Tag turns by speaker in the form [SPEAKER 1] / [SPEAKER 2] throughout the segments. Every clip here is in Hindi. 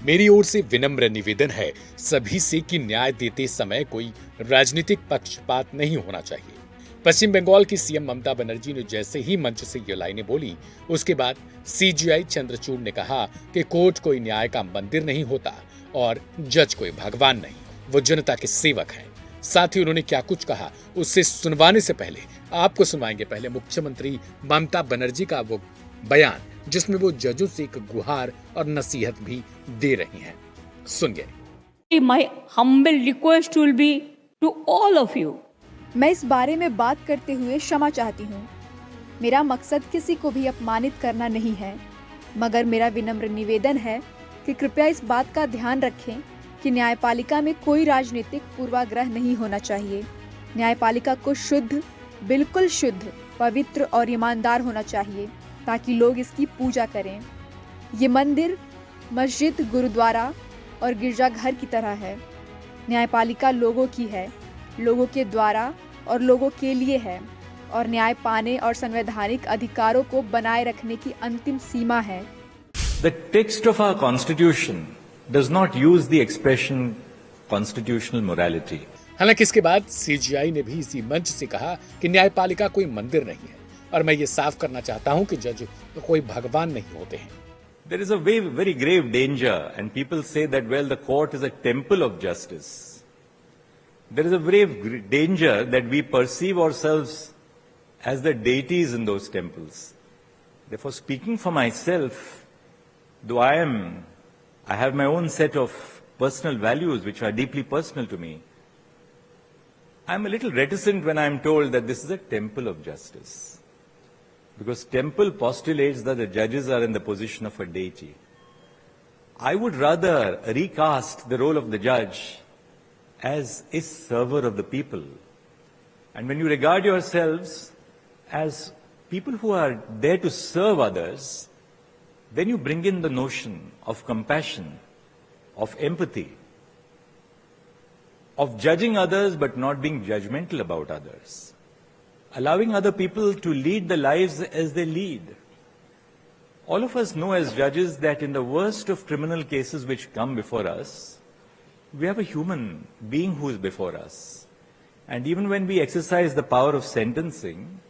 [SPEAKER 1] मेरी ओर से विनम्र निवेदन है सभी से कि न्याय देते समय कोई राजनीतिक पक्षपात नहीं होना चाहिए। पश्चिम बंगाल की सीएम ममता बनर्जी ने जैसे ही मंच से ये लाइनें बोली, उसके बाद सीजीआई चंद्रचूड़ ने कहा कि कोर्ट कोई न्याय का मंदिर नहीं होता और जज कोई भगवान नहीं, वो जनता के सेवक हैं। साथ ही उन्होंने क्या कुछ कहा उससे सुनवाने से पहले आपको सुनवाएंगे पहले मुख्यमंत्री ममता बनर्जी का वो बयान, जिसमें वो जजों से एक गुहार और नसीहत भी दे रही हैं। सुनिए।
[SPEAKER 2] My humble request will be to all of you.
[SPEAKER 3] मैं इस बारे में बात करते हुए क्षमा चाहती हूँ। मेरा मकसद किसी को भी अपमानित करना नहीं है, मगर मेरा विनम्र निवेदन है कि कृपया इस बात का ध्यान रखें कि न्यायपालिका में कोई राजनीतिक पूर्वाग्रह नहीं होना चाहिए। न्यायपालिका को शुद्ध, बिल्कुल शुद्ध, पवित्र और ईमानदार होना चाहिए ताकि लोग इसकी पूजा करें। ये मंदिर, मस्जिद, गुरुद्वारा और गिरजाघर की तरह है। न्यायपालिका लोगों की है, लोगों के द्वारा और लोगों के लिए है और न्याय पाने और संवैधानिक अधिकारों को बनाए रखने की अंतिम सीमा है।
[SPEAKER 4] The text of our constitution does not use the expression constitutional morality.
[SPEAKER 1] हालांकि इसके बाद सीजीआई ने भी इसी मंच से कहा कि न्यायपालिका कोई मंदिर नहीं है और मैं ये साफ करना चाहता हूं कि जज तो कोई भगवान नहीं होते हैं।
[SPEAKER 4] There is a very grave danger, and people say that, well, the court is a temple of justice. There is a grave danger that we perceive ourselves as the deities in those temples. Therefore, speaking for myself, though I have my own set of personal values which are deeply personal to me, I'm a little reticent when I'm told that this is a temple of justice. Because temple postulates that the judges are in the position of a deity. I would rather recast the role of the judge as a server of the people. And when you regard yourselves as people who are there to serve others, then you bring in the notion of compassion, of empathy, of judging others but not being judgmental about others, allowing other people to lead the lives as they lead. All of us know as judges that in the worst of criminal cases which come before us, we have a human being who is before us. And even when we exercise the power of sentencing,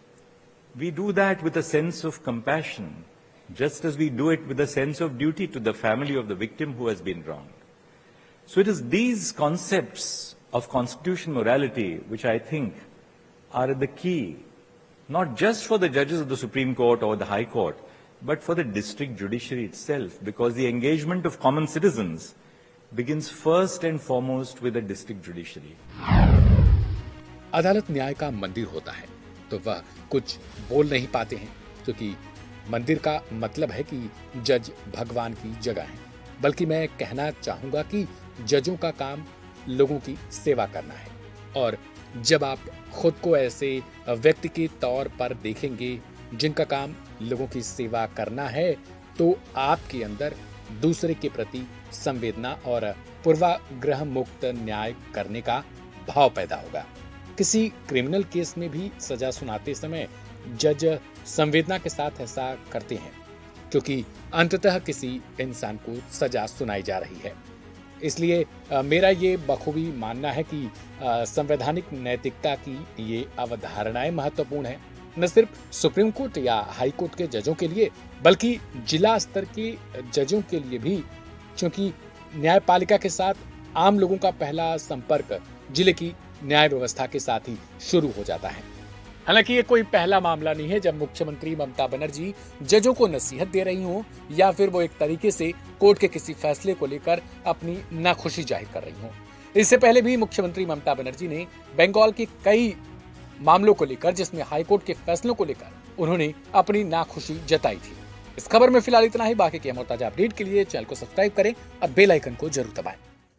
[SPEAKER 4] we do that with a sense of compassion, just as we do it with a sense of duty to the family of the victim who has been wronged. So it is these concepts of constitutional morality which I think are the key, not just for the judges of the Supreme Court or the High Court, but for the district judiciary itself, because the engagement of common citizens begins first and foremost with the district judiciary.
[SPEAKER 1] अदालत न्याय का मंदिर होता है तो वह कुछ बोल नहीं पाते हैं, क्योंकि मंदिर का मतलब है कि जज भगवान की जगह है। बल्कि मैं कहना चाहूंगा कि जजों का काम लोगों की सेवा करना है, और जब आप खुद को ऐसे व्यक्ति के तौर पर देखेंगे जिनका काम लोगों की सेवा करना है, तो आपके अंदर दूसरे के प्रति संवेदना और पूर्वाग्रह मुक्त न्याय करने का भाव पैदा होगा। किसी क्रिमिनल केस में भी सजा सुनाते समय जज संवेदना के साथ ऐसा करते हैं, क्योंकि अंततः किसी इंसान को सजा सुनाई जा रही है। इसलिए मेरा ये बखूबी मानना है कि संवैधानिक नैतिकता की ये अवधारणाएं महत्वपूर्ण है, न सिर्फ सुप्रीम कोर्ट या हाई कोर्ट के जजों के लिए, बल्कि जिला स्तर के जजों के लिए भी, क्योंकि न्यायपालिका के साथ आम लोगों का पहला संपर्क जिले की न्याय व्यवस्था के साथ ही शुरू हो जाता है। हालांकि ये कोई पहला मामला नहीं है जब मुख्यमंत्री ममता बनर्जी जजों को नसीहत दे रही हों, या फिर वो एक तरीके से कोर्ट के किसी फैसले को लेकर अपनी नाखुशी जाहिर कर रही हों। इससे पहले भी मुख्यमंत्री ममता बनर्जी ने बंगाल के कई मामलों को लेकर, जिसमें हाईकोर्ट के फैसलों को लेकर उन्होंने अपनी नाखुशी जताई थी। इस खबर में फिलहाल इतना ही। बाकी के और ताजा अपडेट के लिए चैनल को सब्सक्राइब करें और बेल आइकन को जरूर दबाएं।